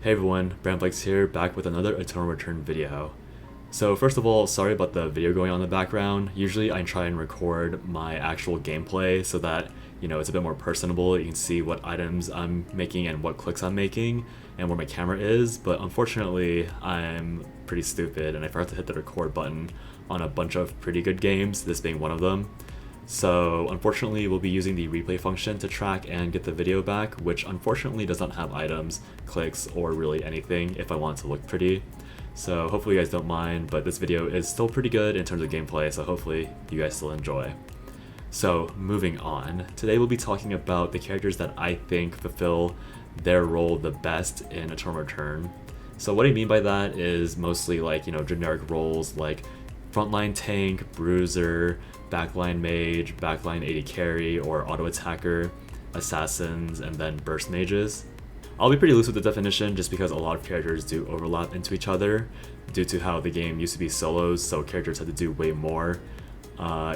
Hey everyone, Brandflex here, back with another Eternal Return video. So first of all, sorry about the video going on in the background. Usually I try and record my actual gameplay so that, it's a bit more personable. You can see what items I'm making and what clicks I'm making and where my camera is, but unfortunately I'm pretty stupid and I forgot to hit the record button on a bunch of pretty good games, this being one of them. So unfortunately we'll be using the replay function to track and get the video back, which unfortunately does not have items, clicks, or really anything if I want it to look pretty. So hopefully you guys don't mind, but this video is still pretty good in terms of gameplay, so hopefully you guys still enjoy. So moving on, today we'll be talking about the characters that I think fulfill their role the best in Eternal Return. So what I mean by that is mostly like, generic roles like frontline tank, bruiser, backline mage, backline AD carry, or auto attacker, assassins, and then burst mages. I'll be pretty loose with the definition just because a lot of characters do overlap into each other due to how the game used to be solos, so characters had to do way more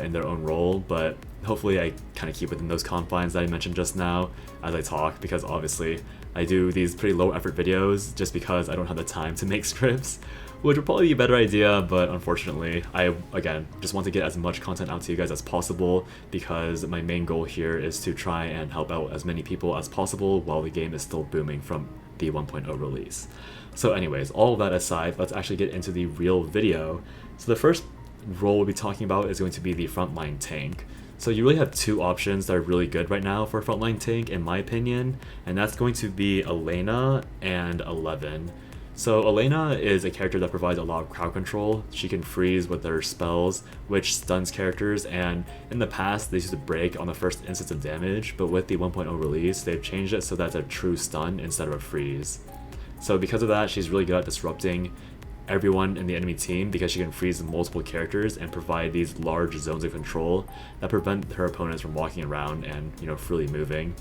in their own role, but hopefully I kind of keep within those confines that I mentioned just now as I talk, because obviously I do these pretty low effort videos just because I don't have the time to make scripts, which would probably be a better idea, but unfortunately I, again, just want to get as much content out to you guys as possible because my main goal here is to try and help out as many people as possible while the game is still booming from the 1.0 release. So anyways, all of that aside, let's actually get into the real video. So the first role we'll be talking about is going to be the frontline tank. So you really have two options that are really good right now for frontline tank in my opinion, and that's going to be Elena and 11. So Elena is a character that provides a lot of crowd control. She can freeze with her spells, which stuns characters, and in the past they used to break on the first instance of damage, but with the 1.0 release they've changed it so that's a true stun instead of a freeze. So because of that, she's really good at disrupting everyone in the enemy team because she can freeze multiple characters and provide these large zones of control that prevent her opponents from walking around and, freely moving.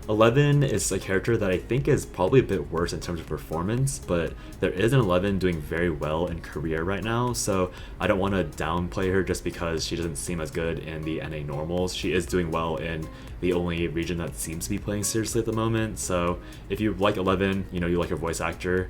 11 is a character that I think is probably a bit worse in terms of performance, but there is an 11 doing very well in career right now, so I don't want to downplay her just because she doesn't seem as good in the NA normals. She is doing well in the only region that seems to be playing seriously at the moment, so if you like 11, you like her voice actor,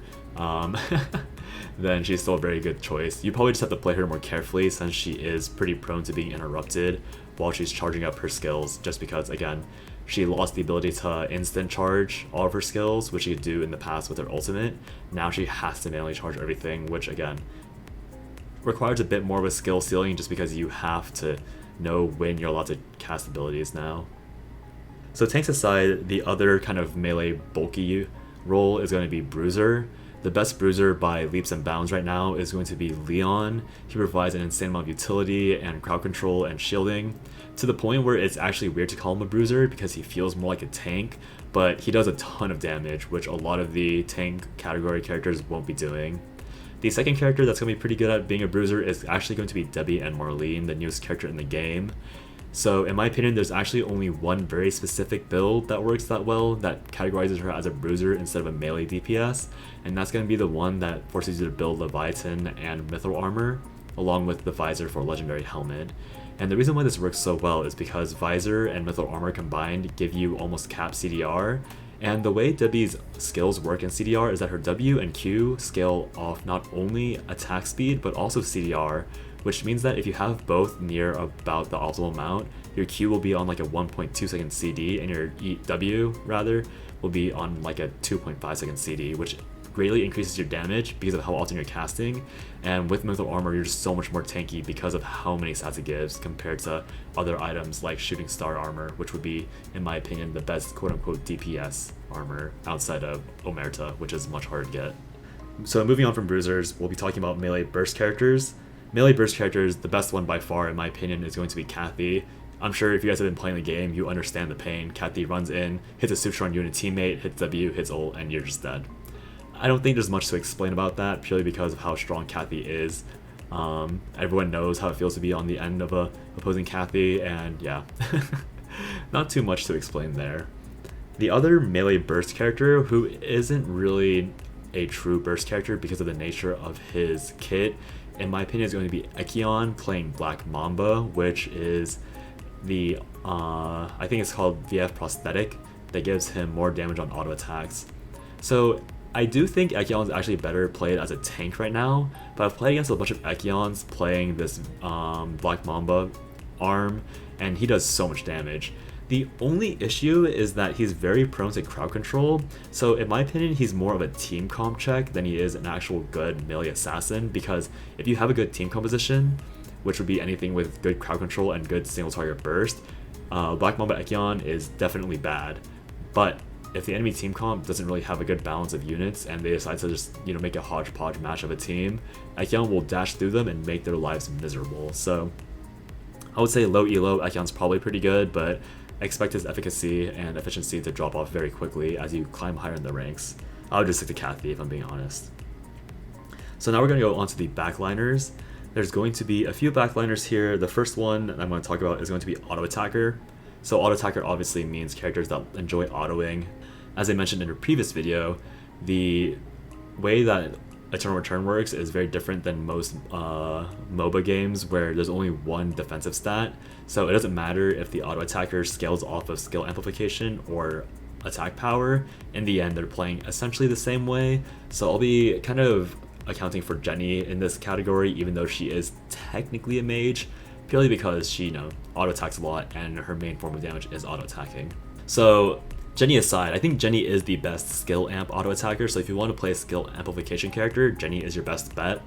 then she's still a very good choice. You probably just have to play her more carefully since she is pretty prone to being interrupted while she's charging up her skills, just because, again, she lost the ability to instant charge all of her skills, which she could do in the past with her ultimate. Now she has to manually charge everything, which again requires a bit more of a skill ceiling just because you have to know when you're allowed to cast abilities now. So tanks aside, the other kind of melee bulky role is going to be bruiser. The best bruiser by leaps and bounds right now is going to be Leon. He provides an insane amount of utility and crowd control and shielding, to the point where it's actually weird to call him a bruiser because he feels more like a tank, but he does a ton of damage, which a lot of the tank category characters won't be doing. The second character that's going to be pretty good at being a bruiser is actually going to be Debi and Marlene, the newest character in the game. So in my opinion, there's actually only one very specific build that works that well, that categorizes her as a bruiser instead of a melee DPS, and that's going to be the one that forces you to build Leviathan and Mithril armor, along with the visor for Legendary Helmet. And the reason why this works so well is because visor and Mithril armor combined give you almost cap CDR, and the way Debi's skills work in CDR is that her W and Q scale off not only attack speed but also CDR, which means that if you have both near about the optimal amount, your Q will be on like a 1.2 second CD and your W rather will be on like a 2.5 second CD, which greatly increases your damage because of how often you're casting. And with Mithril armor, you're just so much more tanky because of how many stats it gives compared to other items like shooting star armor, which would be, in my opinion, the best quote-unquote DPS armor outside of Omerta, which is much harder to get. So moving on from bruisers, we'll be talking about melee burst characters. Melee burst characters, the best one by far in my opinion is going to be Cathy. I'm sure if you guys have been playing the game, you understand the pain. Cathy runs in, hits a suture on you and a teammate, hits W, hits ult, and you're just dead. I don't think there's much to explain about that, purely because of how strong Cathy is. Everyone knows how it feels to be on the end of a opposing Cathy, and yeah, not too much to explain there. The other melee burst character, who isn't really a true burst character because of the nature of his kit, in my opinion, is going to be Echion playing Black Mamba, which is the, I think it's called VF prosthetic, that gives him more damage on auto attacks. So I do think Echion's actually better played as a tank right now, but I've played against a bunch of Echions playing this Black Mamba arm, and he does so much damage. The only issue is that he's very prone to crowd control, so in my opinion he's more of a team comp check than he is an actual good melee assassin, because if you have a good team composition, which would be anything with good crowd control and good single target burst, Black Mamba Echion is definitely bad. But if the enemy team comp doesn't really have a good balance of units and they decide to just make a hodgepodge match of a team, Echion will dash through them and make their lives miserable. So I would say low elo, Echion's probably pretty good, but expect his efficacy and efficiency to drop off very quickly as you climb higher in the ranks. I would just stick to Cathy if I'm being honest. So now we're going to go on to the backliners. There's going to be a few backliners here. The first one I'm going to talk about is going to be Autoattacker. So Autoattacker obviously means characters that enjoy autoing. As I mentioned in a previous video, the way that Eternal Return works is very different than most MOBA games where there's only one defensive stat. So it doesn't matter if the auto attacker scales off of skill amplification or attack power. In the end, they're playing essentially the same way. So I'll be kind of accounting for Jenny in this category, even though she is technically a mage, purely because she, auto attacks a lot and her main form of damage is auto attacking. So Jenny aside, I think Jenny is the best skill amp auto attacker, so if you want to play a skill amplification character, Jenny is your best bet.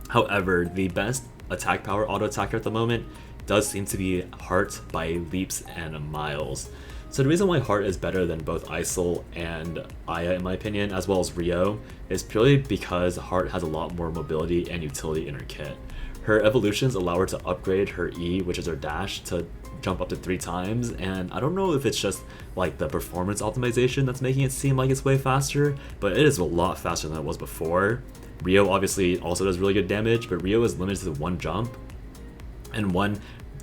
However, the best attack power auto attacker at the moment does seem to be Hart by leaps and miles. So the reason why Hart is better than both Isol and Aya in my opinion, as well as Rio, is purely because Hart has a lot more mobility and utility in her kit. Her evolutions allow her to upgrade her E, which is her dash, to jump up to 3 times, and I don't know if it's just like the performance optimization that's making it seem like it's way faster, but it is a lot faster than it was before. Rio obviously also does really good damage, but Rio is limited to 1 jump and 1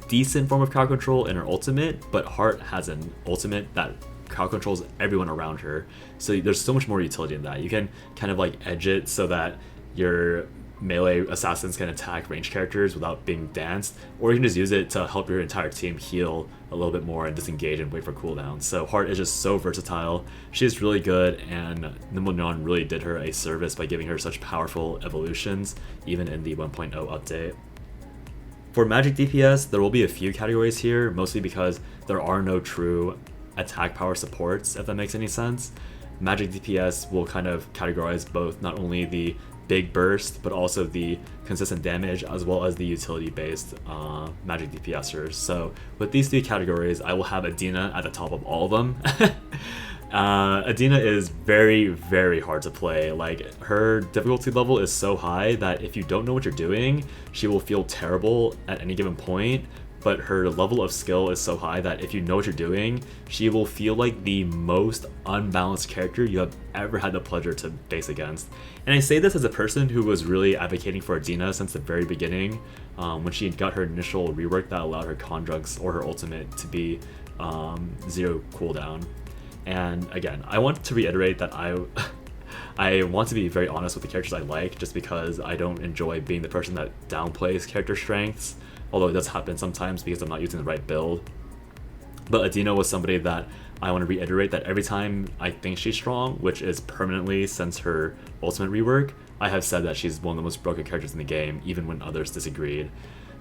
decent form of crowd control in her ultimate, but Hart has an ultimate that crowd controls everyone around her, so there's so much more utility in that. You can kind of like edge it so that your melee assassins can attack ranged characters without being danced, or you can just use it to help your entire team heal a little bit more and disengage and wait for cooldowns. So Hart is just so versatile. She's really good, and Nimble Neon really did her a service by giving her such powerful evolutions, even in the 1.0 update. For magic DPS, there will be a few categories here, mostly because there are no true attack power supports, if that makes any sense. Magic DPS will kind of categorize both not only the big burst, but also the consistent damage, as well as the utility-based magic DPSers. So with these 3 categories, I will have ADINA at the top of all of them. ADINA is very, very hard to play. Like, her difficulty level is so high that if you don't know what you're doing, she will feel terrible at any given point. But her level of skill is so high that if you know what you're doing, she will feel like the most unbalanced character you have ever had the pleasure to face against. And I say this as a person who was really advocating for ADINA since the very beginning, when she got her initial rework that allowed her conjuncts or her ultimate to be 0 cooldown. And again, I want to reiterate that I want to be very honest with the characters I like, just because I don't enjoy being the person that downplays character strengths, although it does happen sometimes because I'm not using the right build. But ADINA was somebody that I want to reiterate that every time I think she's strong, which is permanently since her ultimate rework, I have said that she's one of the most broken characters in the game, even when others disagreed.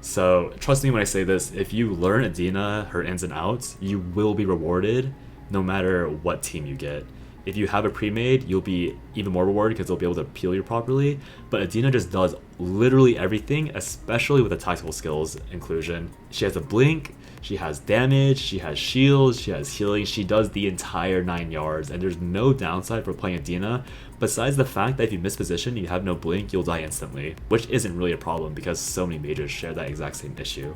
So trust me when I say this, if you learn ADINA, her ins and outs, you will be rewarded no matter what team you get. If you have a pre-made, you'll be even more rewarded because they'll be able to peel you properly, but ADINA just does literally everything, especially with the tactical skills inclusion. She has a blink, she has damage, she has shields, she has healing, she does the entire 9 yards, and there's no downside for playing ADINA, besides the fact that if you miss position, you have no blink, you'll die instantly, which isn't really a problem because so many mages share that exact same issue.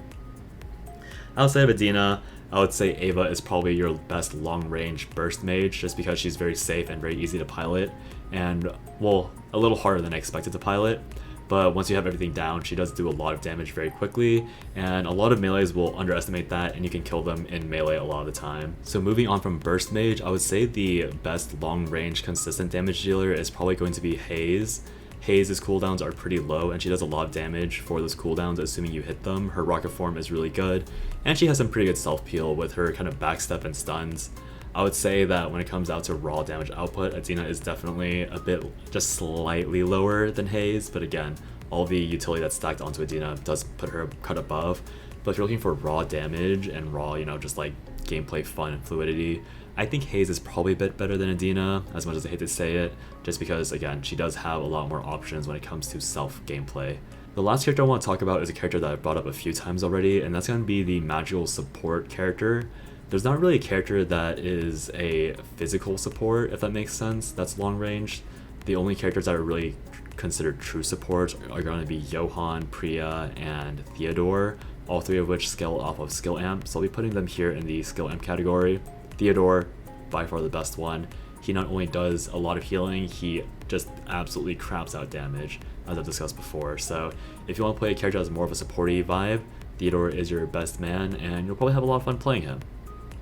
Outside of ADINA, I would say Ava is probably your best long-range burst mage, just because she's very safe and very easy to pilot, and, well, a little harder than I expected to pilot, but once you have everything down, she does do a lot of damage very quickly, and a lot of melees will underestimate that, and you can kill them in melee a lot of the time. So moving on from burst mage, I would say the best long-range consistent damage dealer is probably going to be Haze. Haze's cooldowns are pretty low, and she does a lot of damage for those cooldowns, assuming you hit them. Her rocket form is really good, and she has some pretty good self-peel with her kind of backstep and stuns. I would say that when it comes out to raw damage output, ADINA is definitely a bit just slightly lower than Haze, but again, all the utility that's stacked onto ADINA does put her cut above. But if you're looking for raw damage and raw, just like gameplay fun and fluidity, I think Haze is probably a bit better than ADINA, as much as I hate to say it, just because, again, she does have a lot more options when it comes to self-gameplay. The last character I want to talk about is a character that I've brought up a few times already, and that's going to be the magical support character. There's not really a character that is a physical support, if that makes sense, that's long range. The only characters that are really considered true supports are going to be Johan, Priya, and Theodore, all three of which scale off of skill amp, so I'll be putting them here in the skill amp category. Theodore, by far the best one. He not only does a lot of healing, he just absolutely craps out damage, as I've discussed before. So if you want to play a character that has more of a supporty vibe, Theodore is your best man, and you'll probably have a lot of fun playing him.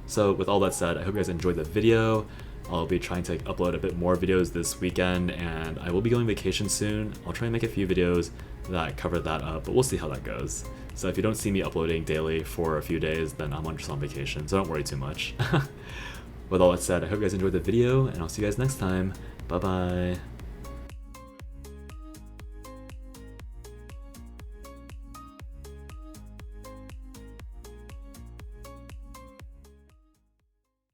So with all that said, I hope you guys enjoyed the video. I'll be trying to upload a bit more videos this weekend, and I will be going on vacation soon. I'll try and make a few videos that cover that up, but we'll see how that goes. So if you don't see me uploading daily for a few days, then I'm just on vacation, so don't worry too much. With all that said, I hope you guys enjoyed the video, and I'll see you guys next time. Bye bye.